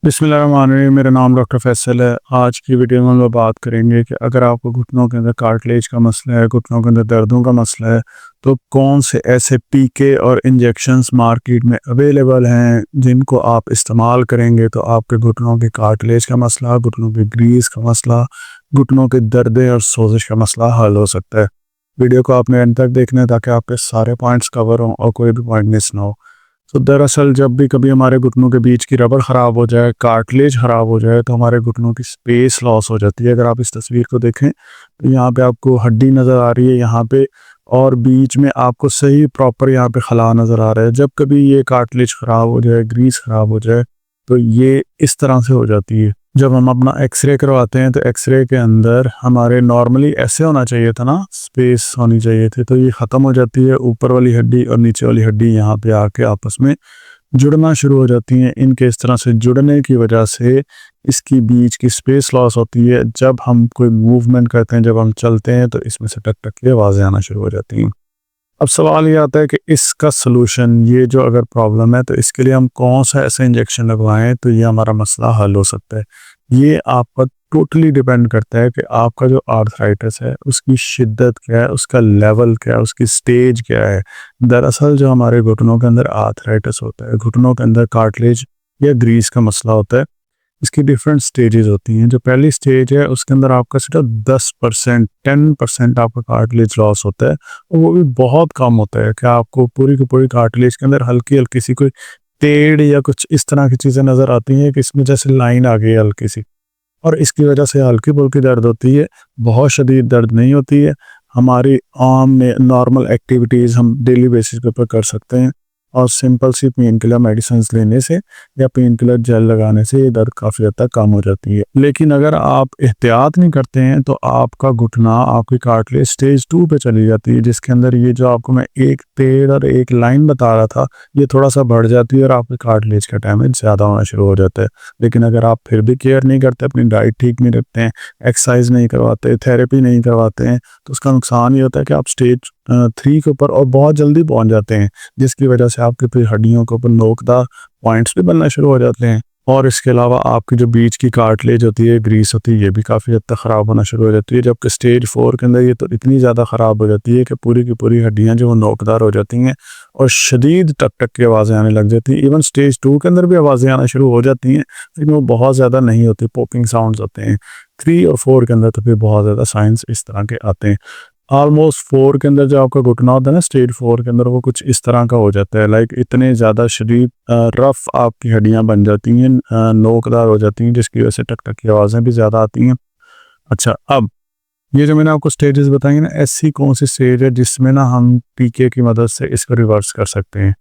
बिस्मिल्लाहिर्रहमानिर्रहीम। मेरा नाम डॉक्टर फैसल है। आज की वीडियो में हम लोग बात करेंगे कि अगर आपको घुटनों के अंदर कार्टिलेज का मसला है, घुटनों के अंदर दर्दों का मसला है, तो कौन से ऐसे पीके और इंजेक्शंस मार्केट में अवेलेबल हैं जिनको आप इस्तेमाल करेंगे तो आपके घुटनों के कार्टिलेज का मसला, घुटनों के ग्रीस का मसला, घुटनों के दर्द और सोजिश का मसला हल हो सकता है। वीडियो को आपने एंड तक देखना है ताकि आपके सारे पॉइंट्स कवर हों और कोई भी पॉइंट मिस ना हो। तो दरअसल जब भी कभी हमारे घुटनों के बीच की रबड़ ख़राब हो जाए, कार्टिलेज ख़राब हो जाए, तो हमारे घुटनों की स्पेस लॉस हो जाती है। अगर आप इस तस्वीर को देखें तो यहाँ पे आपको हड्डी नज़र आ रही है यहाँ पे, और बीच में आपको सही प्रॉपर यहाँ पे खला नज़र आ रहा है। जब कभी ये कार्टिलेज ख़राब हो जाए, ग्रीस ख़राब हो जाए, तो ये इस तरह से हो जाती है। जब हम अपना एक्सरे करवाते हैं तो एक्सरे के अंदर हमारे नॉर्मली ऐसे होना चाहिए था ना, स्पेस होनी चाहिए थी, तो ये ख़त्म हो जाती है। ऊपर वाली हड्डी और नीचे वाली हड्डी यहाँ पे आके आपस में जुड़ना शुरू हो जाती हैं। इनके इस तरह से जुड़ने की वजह से इसकी बीच की स्पेस लॉस होती है। जब हम कोई मूवमेंट करते हैं, जब हम चलते हैं, तो इसमें से टक टक की आवाज़ें आना शुरू हो जाती हैं। अब सवाल ये आता है कि इसका सलूशन, ये जो अगर प्रॉब्लम है तो इसके लिए हम कौन सा ऐसा इंजेक्शन लगवाएं तो ये हमारा मसला हल हो सकता है। ये आप पर टोटली डिपेंड करता है कि आपका जो आर्थराइटिस है उसकी शिद्दत क्या है, उसका लेवल क्या है, उसकी स्टेज क्या है। दरअसल जो हमारे घुटनों के अंदर आर्थराइटिस होता है, घुटनों के अंदर कार्टिलेज या ग्रीस का मसला होता है, इसकी डिफरेंट स्टेजेस होती हैं। जो पहली स्टेज है उसके अंदर आपका सिर्फ 10% आपका कार्टिलेज लॉस होता है, और वो भी बहुत कम होता है कि आपको पूरी की पूरी कार्टिलेज के अंदर हल्की हल्की सी कोई टेढ़ या कुछ इस तरह की चीज़ें नज़र आती हैं कि इसमें जैसे लाइन आ गई है हल्की सी, और इसकी वजह से हल्की फुल्की दर्द होती है, बहुत शदीद दर्द नहीं होती है। हमारी आम में नॉर्मल एक्टिविटीज़ हम डेली बेसिस पे कर सकते हैं, और सिंपल सी पेन किलर मेडिसिन लेने से या पेन किलर जेल लगाने से ये दर्द काफ़ी हद तक कम हो जाती है। लेकिन अगर आप एहतियात नहीं करते हैं तो आपका घुटना, आपकी कार्टिलेज स्टेज 2 पे चली जाती है, जिसके अंदर ये जो आपको मैं एक टेढ़ और एक लाइन बता रहा था, ये थोड़ा सा बढ़ जाती है और आपकी कार्टिलेज का डैमेज ज़्यादा होना शुरू हो जाता है। लेकिन अगर आप फिर भी केयर नहीं करते, अपनी डाइट ठीक नहीं रखते हैं, एक्सरसाइज नहीं करवाते, थेरेपी नहीं करवाते हैं, तो उसका नुकसान ये होता है कि आप स्टेज 3 के ऊपर और बहुत जल्दी पहुंच जाते हैं, जिसकी वजह से आपके फिर हड्डियों के ऊपर नोकदार पॉइंट्स भी बनना शुरू हो जाते हैं। और इसके अलावा आपकी जो बीच की कार्टिलेज होती है, ग्रीस होती है, ये भी काफ़ी हद तक ख़राब होना शुरू हो जाती है। जबकि स्टेज 4 के अंदर ये तो इतनी ज़्यादा ख़राब हो जाती है कि पूरी की पूरी हड्डियाँ जो वो नोकदार हो जाती हैं और शदीद टक टक की आवाज़ें आने लग जाती हैं। इवन स्टेज 2 के अंदर भी आवाज़ें आना शुरू हो जाती हैं, लेकिन वो बहुत ज़्यादा नहीं होती, पॉपिंग साउंड्स होते हैं। 3 और 4 के अंदर तो फिर बहुत ज़्यादा साइंस इस तरह के आते हैं। ऑलमोस्ट 4 के अंदर जो आपका घुटना होता है ना, स्टेज 4 के अंदर, वो कुछ इस तरह का हो जाता है, लाइक इतने ज़्यादा शदीद रफ आपकी हड्डियाँ बन जाती हैं, नोकदार हो जाती हैं, जिसकी वजह से टक टक की आवाज़ें भी ज़्यादा आती हैं। अच्छा, अब ये जो मैंने आपको स्टेजेस बताई ना, ऐसी कौन सी स्टेज है जिसमें ना हम पीके की मदद से इसको रिवर्स कर सकते हैं?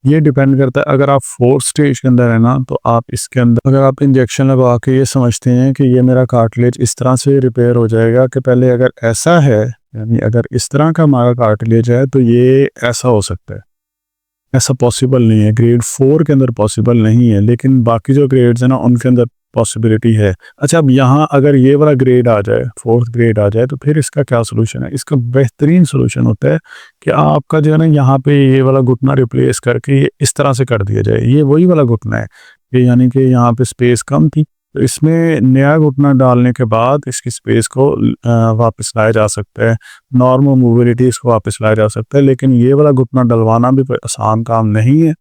ये डिपेंड करता है। अगर आप 4th स्टेज के अंदर है ना, तो आप इसके अंदर अगर आप इंजेक्शन लगवा के ये समझते हैं कि ये मेरा कार्टिलेज इस तरह से रिपेयर हो जाएगा कि पहले अगर ऐसा है, यानी अगर इस तरह का हमारा कार्टिलेज है तो ये ऐसा हो सकता है, ऐसा पॉसिबल नहीं है। ग्रेड 4 के अंदर पॉसिबल नहीं है, लेकिन बाकी जो ग्रेड्स हैं ना उनके अंदर पॉसिबिलिटी है। अच्छा, अब यहाँ अगर ये वाला ग्रेड आ जाए, 4th ग्रेड आ जाए, तो फिर इसका क्या सोल्यूशन है? इसका बेहतरीन सोल्यूशन होता है कि आपका जो है ना, यहाँ पे ये वाला घुटना रिप्लेस करके ये इस तरह से कर दिया जाए। ये वही वाला घुटना है कि यानी कि यहाँ पे स्पेस कम थी, तो इसमें नया घुटना डालने के बाद इसकी स्पेस को वापस लाया जा सकता है, नॉर्मल मोबिलिटी इसको वापस लाया जा सकता है। लेकिन ये वाला घुटना डलवाना भी कोई आसान काम नहीं है।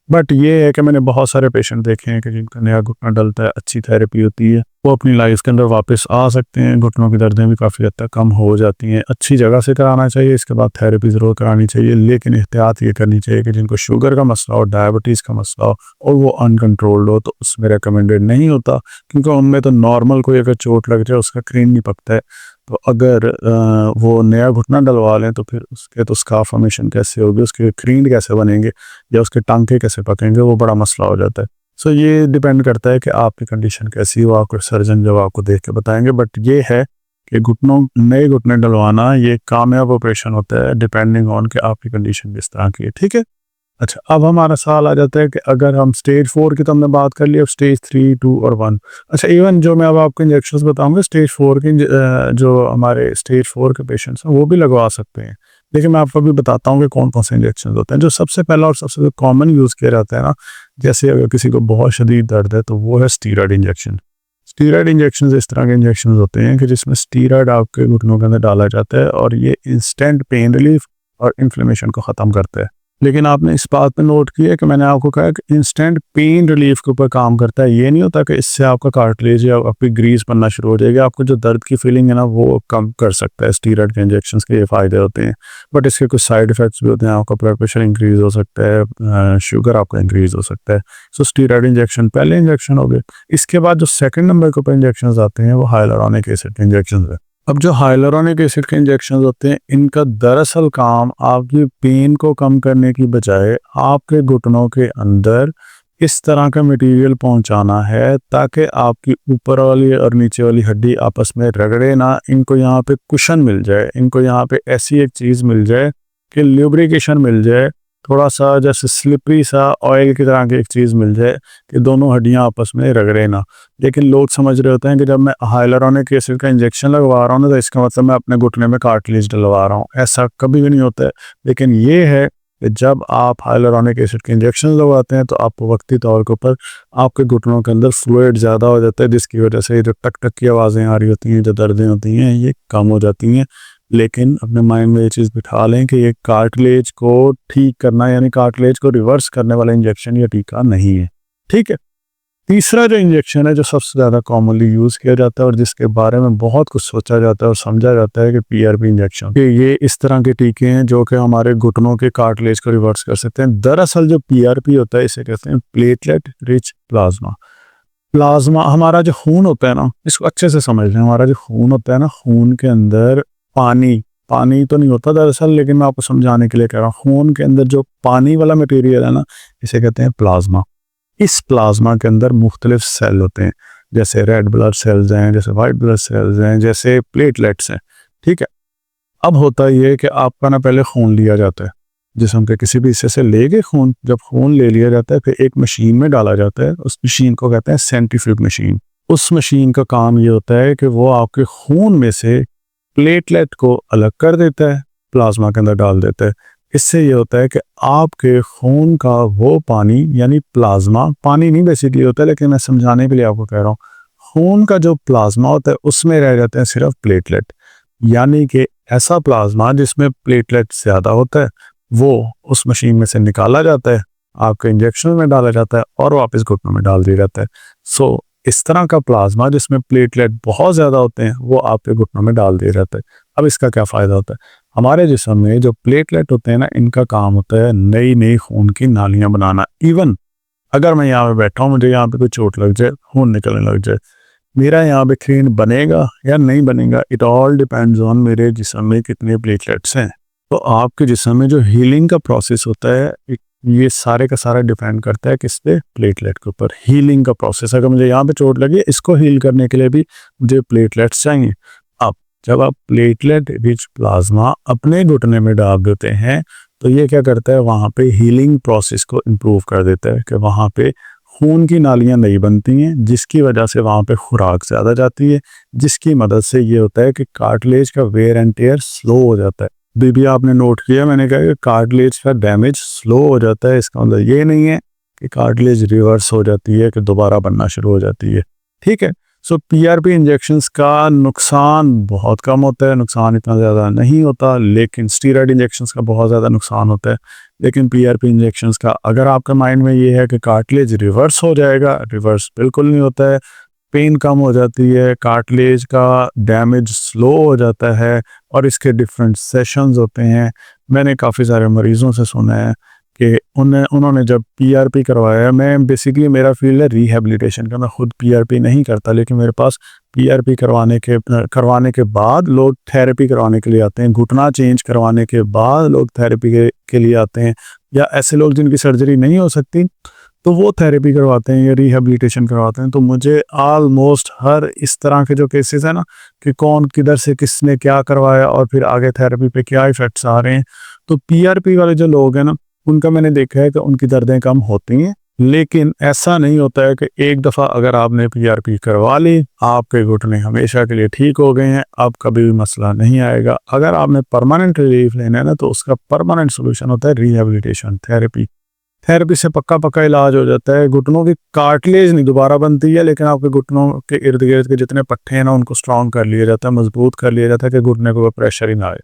बट ये है कि मैंने बहुत सारे पेशेंट देखे हैं कि जिनका नया घुटना डलता है, अच्छी थेरेपी होती है, वो अपनी लाइफ के अंदर वापस आ सकते हैं, घुटनों की दर्दें भी काफ़ी हद तक कम हो जाती हैं। अच्छी जगह से कराना चाहिए, इसके बाद थेरेपी ज़रूर करानी चाहिए, लेकिन एहतियात ये करनी चाहिए कि जिनको शुगर का मसला हो, डायबिटीज़ का मसला हो और वो अनकंट्रोल्ड हो, तो उसमें रिकमेंडेड नहीं होता, क्योंकि उनमें तो नॉर्मल कोई अगर चोट लग जाए उसका क्रीन नहीं पकता है। तो अगर वो नया घुटना डलवा लें तो फिर उसके तो स्कार्फ फॉर्मेशन कैसे होगी, उसके क्रीन कैसे बनेंगे या उसके टांके कैसे पकेंगे, वो बड़ा मसला हो जाता है। सो ये डिपेंड करता है कि आपकी कंडीशन कैसी हो, आपको सर्जन जब आपको देख के बताएंगे। बट ये है कि नए घुटने डलवाना ये कामयाब ऑपरेशन होता है, डिपेंडिंग ऑन कि आपकी कंडीशन किस तरह की है। ठीक है। अच्छा, अब हमारा सवाल आ जाता है कि अगर हम स्टेज 4 की तो हमने बात कर ली, अब स्टेज 3, 2 और 1। अच्छा, इवन जो मैं अब आपको इंजेक्शंस बताऊंगा स्टेज 4 की, जो हमारे स्टेज 4 के पेशेंट्स हैं वो भी लगवा सकते हैं। लेकिन मैं आपको अभी बताता हूँ कि कौन कौन से इंजेक्शन होते हैं। जो सबसे पहला और सबसे कॉमन यूज़ किया जाता है ना, जैसे अगर किसी को बहुत शदीद दर्द है तो वो है स्टीरॉयड इंजेक्शन। स्टीरॉयड इंजेक्शन इस तरह के इंजेक्शन होते हैं कि जिसमें स्टीरॉयड आपके घुटनों के अंदर डाला जाता है और ये इंस्टेंट पेन रिलीफ और इन्फ्लेमेशन को ख़त्म करता है। लेकिन आपने इस बात पे नोट किया कि मैंने आपको कहा कि इंस्टेंट पेन रिलीफ के ऊपर काम करता है। ये नहीं होता कि इससे आपका कार्टिलेज या आपकी ग्रीस बनना शुरू हो जाएगी। आपको जो दर्द की फीलिंग है ना वो कम कर सकता है। स्टीरॉयड के इंजेक्शंस के ये फ़ायदे होते हैं, बट इसके कुछ साइड इफ़ेक्ट्स भी होते हैं। आपका ब्लड प्रेशर इंक्रीज़ हो सकता है, शुगर आपका इंक्रीज़ हो सकता है। सो स्टीरॉयड इंजेक्शन पहले इंजेक्शन हो गए। इसके बाद जो सेकंड नंबर के ऊपर इंजेक्शंस आते हैं वो हाइलुरोनिक एसिड के इंजेक्शंस है। अब जो हाइलुरोनिक एसिड के इंजेक्शंस होते हैं इनका दरअसल काम आपकी पेन को कम करने की बजाय आपके घुटनों के अंदर इस तरह का मटेरियल पहुंचाना है ताकि आपकी ऊपर वाली और नीचे वाली हड्डी आपस में रगड़े ना। इनको यहाँ पे कुशन मिल जाए, इनको यहाँ पे ऐसी एक चीज़ मिल जाए कि ल्यूब्रिकेशन मिल जाए, थोड़ा सा जैसे स्लिपरी सा ऑयल की तरह की एक चीज़ मिल जाए कि दोनों हड्डियाँ आपस में रगड़े ना। लेकिन लोग समझ रहे होते हैं कि जब मैं हाइलुरोनिक एसिड का इंजेक्शन लगवा रहा हूँ ना तो इसका मतलब मैं अपने घुटने में कार्टिलेज डलवा रहा हूँ। ऐसा कभी भी नहीं होता है। लेकिन ये है कि जब आप हाइलुरोनिक एसिड के इंजेक्शन लगवाते हैं तो आपको वक्ती तौर के ऊपर आपके घुटनों के अंदर फ्लूइड ज़्यादा हो जाता है, जिसकी वजह से जो टक टक की आवाज़ें आ रही होती हैं, जो दर्दें होती हैं, ये कम हो जाती हैं। लेकिन अपने माइंड में ये चीज़ बिठा लें कि ये कार्टिलेज को ठीक करना यानी कार्टिलेज को रिवर्स करने वाला इंजेक्शन या टीका नहीं है। ठीक है। तीसरा जो इंजेक्शन है जो सबसे ज़्यादा कॉमनली यूज़ किया जाता है और जिसके बारे में बहुत कुछ सोचा जाता है और समझा जाता है कि पीआरपी इंजेक्शन, कि ये इस तरह के टीके हैं जो कि हमारे घुटनों के कार्टिलेज को रिवर्स कर सकते हैं। दरअसल जो पीआरपी होता है इसे कहते हैं प्लेटलेट रिच प्लाज्मा। प्लाज्मा हमारा जो खून होता है ना, इसको अच्छे से समझ लें। हमारा जो खून होता है ना, खून के अंदर पानी तो नहीं होता दरअसल, लेकिन मैं आपको समझाने के लिए कह रहा हूँ। खून के अंदर जो पानी वाला मटेरियल है ना, इसे कहते हैं प्लाज्मा। इस प्लाज्मा के अंदर मुख्तलिफ सेल होते हैं, जैसे रेड ब्लड सेल्स हैं, जैसे वाइट ब्लड सेल्स हैं, जैसे प्लेटलेट्स हैं। ठीक है। अब होता ये कि आपका ना पहले खून लिया जाता है, जिस्म के किसी भी हिस्से से लेके खून, जब खून ले लिया जाता है फिर एक मशीन में डाला जाता है। उस मशीन को कहते हैं सेंट्रीफ्यूज मशीन। उस मशीन का काम ये होता है कि वो आपके खून में से प्लेटलेट को अलग कर देता है, प्लाज्मा के अंदर डाल देता है। इससे ये होता है कि आपके खून का वो पानी यानी प्लाज्मा, पानी नहीं बेसिकली होता है लेकिन मैं समझाने के लिए आपको कह रहा हूँ, खून का जो प्लाज्मा होता है उसमें रह जाते हैं सिर्फ प्लेटलेट। यानी कि ऐसा प्लाज्मा जिसमें प्लेटलेट ज़्यादा होता है वो उस मशीन में से निकाला जाता है, आपके इंजेक्शन में डाला जाता है और वापस घुटनों में डाल दिया जाता है। सो इस तरह का प्लाज्मा जिसमें प्लेटलेट बहुत ज़्यादा होते हैं वो आपके घुटनों में डाल दिया जाता है। अब इसका क्या फ़ायदा होता है? हमारे जिस्म में जो प्लेटलेट होते हैं ना, इनका काम होता है नई नई खून की नालियाँ बनाना। इवन अगर मैं यहाँ पे बैठा हूँ, मुझे यहाँ पे कोई चोट लग जाए, खून निकलने लग जाए, मेरा यहाँ पे खून बनेगा या नहीं बनेगा, इट ऑल डिपेंड्स ऑन मेरे जिस्म में कितने प्लेटलेट्स हैं। तो आपके जिस्म में जो हीलिंग का प्रोसेस होता है ये सारे का सारा डिपेंड करता है किस पे? प्लेटलेट के ऊपर। हीलिंग का प्रोसेस, अगर मुझे यहाँ पे चोट लगी है, इसको हील करने के लिए भी मुझे प्लेटलेट्स चाहिए। अब जब आप प्लेटलेट रिच प्लाज्मा अपने घुटने में डाल देते हैं तो ये क्या करता है, वहाँ पे हीलिंग प्रोसेस को इम्प्रूव कर देता है कि वहाँ पे खून की नालियाँ नहीं बनती हैं, जिसकी वजह से वहाँ पे खुराक ज़्यादा जाती है, जिसकी मदद से ये होता है कि कार्टिलेज का वेयर एंड टेयर स्लो हो जाता है। भी आपने नोट किया, मैंने कहा कि कार्टिलेज का डैमेज स्लो हो जाता है। इसका मतलब ये नहीं है कि कार्टिलेज रिवर्स हो जाती है, कि दोबारा बनना शुरू हो जाती है। ठीक है। सो पीआरपी इंजेक्शंस का नुकसान बहुत कम होता है, नुकसान इतना ज़्यादा नहीं होता, लेकिन स्टीरॉयड इंजेक्शंस का बहुत ज़्यादा नुकसान होता है। लेकिन पीआरपी इंजेक्शंस का अगर आपके माइंड में ये है कि कार्टिलेज रिवर्स हो जाएगा, रिवर्स बिल्कुल नहीं होता है। पेन कम हो जाती है, कार्टिलेज का डैमेज स्लो हो जाता है और इसके डिफरेंट सेशंस होते हैं। मैंने काफ़ी सारे मरीज़ों से सुना है कि उन्होंने जब पीआरपी करवाया, मैं बेसिकली मेरा फील्ड है रिहैबिलिटेशन का, मैं खुद पीआरपी नहीं करता, लेकिन मेरे पास पीआरपी करवाने के बाद लोग थेरेपी करवाने के लिए आते हैं, घुटना चेंज करवाने के बाद लोग थेरेपी के लिए आते हैं, या ऐसे लोग जिनकी सर्जरी नहीं हो सकती तो वो थेरेपी करवाते हैं या रिहैबिलिटेशन करवाते हैं। तो मुझे ऑलमोस्ट हर इस तरह के जो केसेस हैं ना, कि कौन किधर से किसने क्या करवाया और फिर आगे थेरेपी पे क्या इफ़ेक्ट्स आ रहे हैं, तो पीआरपी वाले जो लोग हैं ना, उनका मैंने देखा है कि उनकी दर्दें कम होती हैं, लेकिन ऐसा नहीं होता है कि एक दफ़ा अगर आपने पीआरपी करवा ली आपके घुटने हमेशा के लिए ठीक हो गए हैं, अब कभी भी मसला नहीं आएगा। अगर आपने परमानेंट रिलीफ लेना है ना तो उसका परमानेंट सोल्यूशन होता है रिहेबिलिटेशन थेरेपी। थेरेपी से पक्का पक्का इलाज हो जाता है। घुटनों की कार्टिलेज नहीं दोबारा बनती है, लेकिन आपके घुटनों के इर्द गिर्द के जितने पट्टे हैं ना उनको स्ट्रॉन्ग कर लिया जाता है, मजबूत कर लिया जाता है कि घुटने को प्रेशर ही ना आए।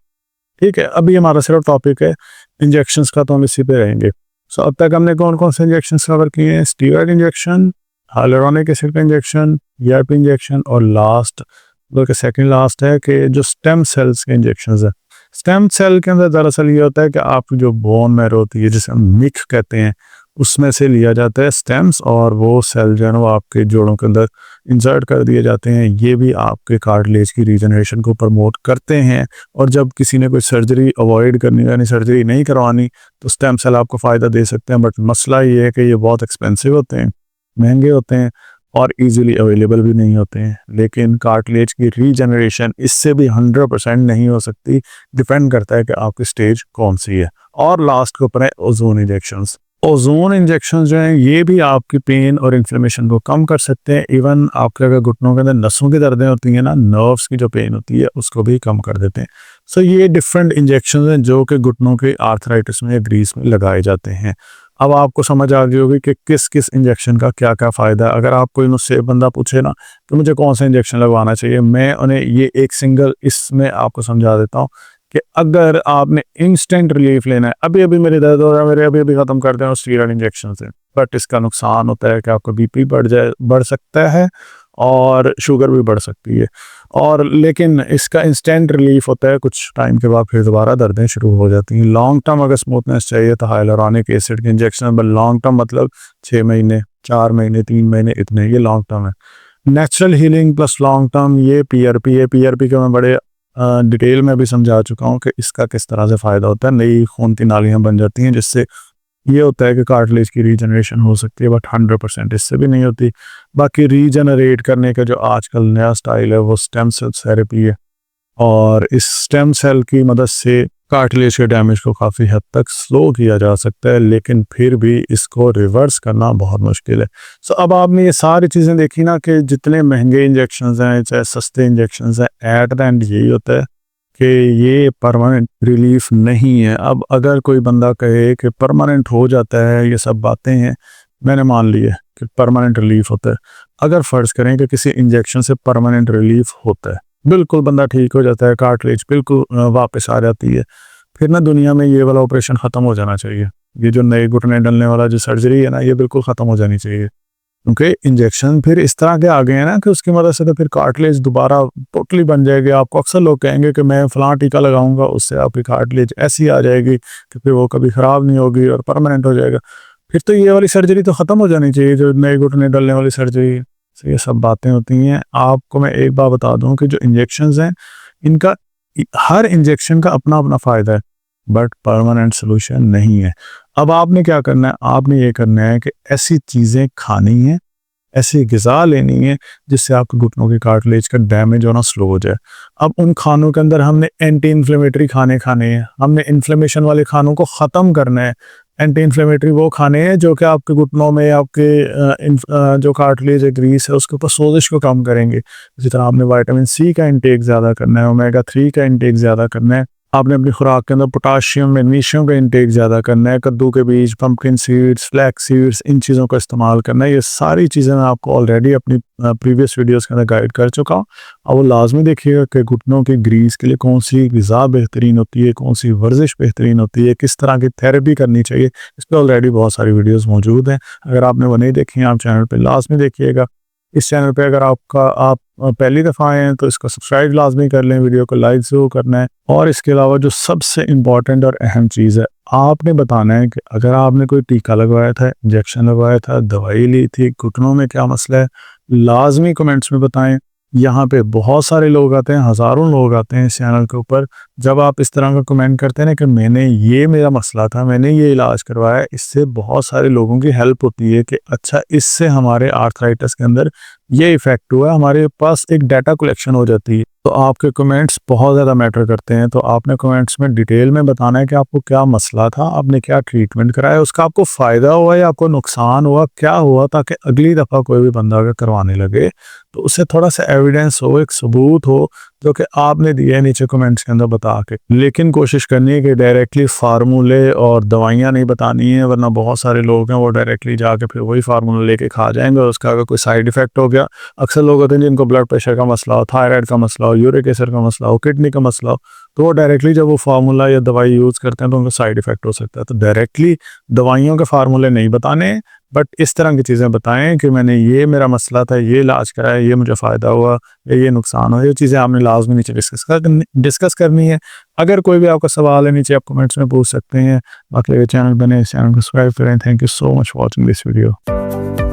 ठीक है, अभी हमारा सिर्फ टॉपिक है इंजेक्शंस का, तो हम इसी पे रहेंगे। सो अब तक हमने कौन कौन से इंजेक्शंस कवर किए हैं? स्टीरॉयड इंजेक्शन, हाइलुरोनिक एसिड का इंजेक्शन, ईआरपी इंजेक्शन, और लास्ट बल्कि सेकंड लास्ट है कि जो स्टेम सेल्स के इंजेक्शंस है। स्टेम सेल के अंदर दरअसल ये होता है कि आपकी जो बोन मैरो होती है जिसे हम मिल्क कहते हैं उसमें से लिया जाता है स्टेम्स, और वो सेल जो है ना वो आपके जोड़ों के अंदर इंसर्ट कर दिए जाते हैं। ये भी आपके कार्टिलेज की रीजनरेशन को प्रमोट करते हैं। और जब किसी ने कोई सर्जरी अवॉइड करनी यानी सर्जरी नहीं करवानी तो स्टेम सेल आपको फ़ायदा दे सकते हैं। बट मसला ये है कि ये बहुत एक्सपेंसिव होते हैं, महंगे होते हैं और इजीली अवेलेबल भी नहीं होते हैं। लेकिन कार्टिलेज की रीजनरेशन इससे भी 100% नहीं हो सकती, डिपेंड करता है कि आपकी स्टेज कौन सी है। और लास्ट के ऊपर है ओजोन इंजेक्शंस। ओजोन इंजेक्शन जो हैं ये भी आपकी पेन और इन्फ्लेमेशन को कम कर सकते हैं। इवन आपके अगर घुटनों के अंदर नसों की दर्दें होती हैं ना, नर्व्स की जो पेन होती है उसको भी कम कर देते हैं। सो ये डिफरेंट इंजेक्शन हैं जो कि घुटनों के आर्थराइटिस में या ग्रीस में लगाए जाते हैं। अब आपको समझ आ गई होगी कि किस किस इंजेक्शन का क्या क्या फ़ायदा है। अगर आप कोई मुझसे बंदा पूछे ना कि मुझे कौन सा इंजेक्शन लगवाना चाहिए, मैं उन्हें ये एक सिंगल इसमें आपको समझा देता हूँ कि अगर आपने इंस्टेंट रिलीफ लेना है, अभी अभी मेरे दर्द हो रहा है, मेरे अभी अभी ख़त्म कर देना स्टीरॉयड इंजेक्शन से, बट इसका नुकसान होता है कि आपका बीपी बढ़ सकता है और शुगर भी बढ़ सकती है। और लेकिन इसका इंस्टेंट रिलीफ होता है, कुछ टाइम के बाद फिर दोबारा दर्दें शुरू हो जाती हैं। लॉन्ग टर्म अगर स्मूथनेस चाहिए तो हाइलुरोनिक एसिड के इंजेक्शन, बट लॉन्ग टर्म मतलब 6 महीने, 4 महीने, 3 महीने, इतने, ये लॉन्ग टर्म है। Natural healing plus long term ये पीआरपी है। पीआरपी के मैं बड़े डिटेल में भी समझा चुका हूँ कि इसका किस तरह से फ़ायदा होता है। नई खून की नालियाँ बन जाती हैं जिससे ये होता है कि कार्टिलेज की रीजनरेशन हो सकती है, बट 100% इससे भी नहीं होती। बाकी रीजनरेट करने का जो आजकल नया स्टाइल है वो स्टेम सेल थेरेपी है, और इस स्टेम सेल की मदद से कार्टिलेज के डैमेज को काफ़ी हद तक स्लो किया जा सकता है, लेकिन फिर भी इसको रिवर्स करना बहुत मुश्किल है। सो अब आपने ये सारी चीज़ें देखी ना कि जितने महंगे इंजेक्शंस हैं चाहे सस्ते इंजेक्शंस हैं, एट द एंड यही होता है कि ये परमानेंट रिलीफ नहीं है। अब अगर कोई बंदा कहे कि परमानेंट हो जाता है, ये सब बातें हैं, मैंने मान ली है कि परमानेंट रिलीफ होता है। अगर फ़र्ज़ करें कि किसी इंजेक्शन से परमानेंट रिलीफ होता है, बिल्कुल बंदा ठीक हो जाता है, कार्टिलेज बिल्कुल वापस आ जाती है, फिर ना दुनिया में ये वाला ऑपरेशन ख़त्म हो जाना चाहिए। ये जो नए घुटने डलने वाला जो सर्जरी है ना, ये बिल्कुल ख़त्म हो जानी चाहिए। क्योंकि इंजेक्शन फिर इस तरह के आ गए हैं ना कि उसकी मदद से तो फिर कार्टिलेज दोबारा टोटली बन जाएगी। आपको अक्सर लोग कहेंगे कि मैं फ़लाँ टीका लगाऊंगा उससे आपकी कार्टिलेज ऐसी आ जाएगी कि फिर वो कभी ख़राब नहीं होगी और परमानेंट हो जाएगा। फिर तो ये वाली सर्जरी तो ख़त्म हो जानी चाहिए, जो नए घुटने डलने वाली सर्जरी है। तो ये सब बातें होती हैं। आपको मैं एक बात बता दूं कि जो इंजेक्शंस हैं इनका हर इंजेक्शन का अपना अपना फ़ायदा है, बट परमानेंट सोल्यूशन नहीं है। अब आपने क्या करना है, आपने ये करना है कि ऐसी चीज़ें खानी है, ऐसी ग़िज़ा लेनी है जिससे आपके घुटनों के कार्टिलेज का डैमेज होना स्लो हो जाए। अब उन खानों के अंदर हमने एंटी इन्फ्लेमेटरी खाने खाने हैं, हमने इन्फ्लेमेशन वाले खानों को ख़त्म करना है। एंटी इन्फ्लेमेटरी वो खाने हैं जो कि आपके घुटनों में आपके जो कार्टिलेज है, ग्रीस है, उसके ऊपर सोजिश को कम करेंगे। इसी तरह आपने विटामिन सी का इंटेक ज़्यादा करना है, ओमेगा 3 का इंटेक ज़्यादा करना है। आपने अपनी खुराक के अंदर पोटाशियम, मैग्नीशियम का इंटेक ज़्यादा करना है। कद्दू के बीज, पंपकिन सीड्स, फ्लैक्स सीड्स, इन चीज़ों का इस्तेमाल करना है। ये सारी चीज़ें मैं आपको ऑलरेडी अपनी प्रीवियस वीडियोस के अंदर गाइड कर चुका हूँ। अब वो लाजमी देखिएगा कि घुटनों की ग्रीस के लिए कौन सी ग़िज़ा बेहतरीन होती है, कौन सी वर्जिश बेहतरीन होती है, किस तरह की थेरेपी करनी चाहिए। इस पर ऑलरेडी बहुत सारी वीडियोज़ मौजूद हैं। अगर आपने वो नहीं देखी हैं, आप चैनल पर लाजमी देखिएगा। इस चैनल पे अगर आप पहली दफ़ा आए हैं तो इसको सब्सक्राइब लाजमी कर लें, वीडियो को लाइक ज़रूर करना है। और इसके अलावा जो सबसे इम्पॉर्टेंट और अहम चीज़ है, आपने बताना है कि अगर आपने कोई टीका लगवाया था, इंजेक्शन लगवाया था, दवाई ली थी, घुटनों में क्या मसला है, लाजमी कमेंट्स में बताएं। यहाँ पे बहुत सारे लोग आते हैं, हज़ारों लोग आते हैं इस चैनल के ऊपर। जब आप इस तरह का कमेंट करते हैं ना कि मेरा मसला था, मैंने ये इलाज करवाया, इससे बहुत सारे लोगों की हेल्प होती है कि अच्छा इससे हमारे आर्थराइटिस के अंदर ये इफ़ेक्ट हुआ, हमारे पास एक डाटा कलेक्शन हो जाती है। तो आपके कमेंट्स बहुत ज़्यादा मैटर करते हैं। तो आपने कमेंट्स में डिटेल में बताना है कि आपको क्या मसला था, आपने क्या ट्रीटमेंट कराया, उसका आपको फ़ायदा हुआ या आपको नुकसान हुआ, क्या हुआ, ताकि अगली दफ़ा कोई भी बंदा अगर करवाने लगे तो उससे थोड़ा-सा एविडेंस हो, एक सबूत हो, जो कि आपने दिए है नीचे कमेंट्स के अंदर बता के। लेकिन कोशिश करनी है कि डायरेक्टली फ़ार्मूले और दवाइयाँ नहीं बतानी है, वरना बहुत सारे लोग हैं वो डायरेक्टली जाके फिर वही फ़ार्मूला लेके खा जाएँगे और उसका अगर कोई साइड इफ़ेक्ट हो गया, अक्सर लोग होते हैं जिनको ब्लड प्रेशर का मसला हो, थायराइड का मसला हो, यूरिक एसिड का मसला हो, किडनी का मसला हो, तो वो डायरेक्टली जब वो फार्मूला या दवाई यूज़ करते हैं तो उनका साइड इफ़ेक्ट हो सकता है। तो डायरेक्टली दवाइयों के फार्मूले नहीं बताने, बट इस तरह की चीज़ें बताएँ कि मैंने ये मेरा मसला था, ये इलाज कराया, ये मुझे फ़ायदा हुआ या ये नुकसान हुआ। ये चीज़ें आपने लाज़मी नीचे डिस्कस करनी है। अगर कोई भी आपका सवाल है नीचे आप कमेंट्स में पूछ सकते हैं। बाकी चैनल बने, इस चैनल को सब्सक्राइब करें। Thank you so much for watching this video.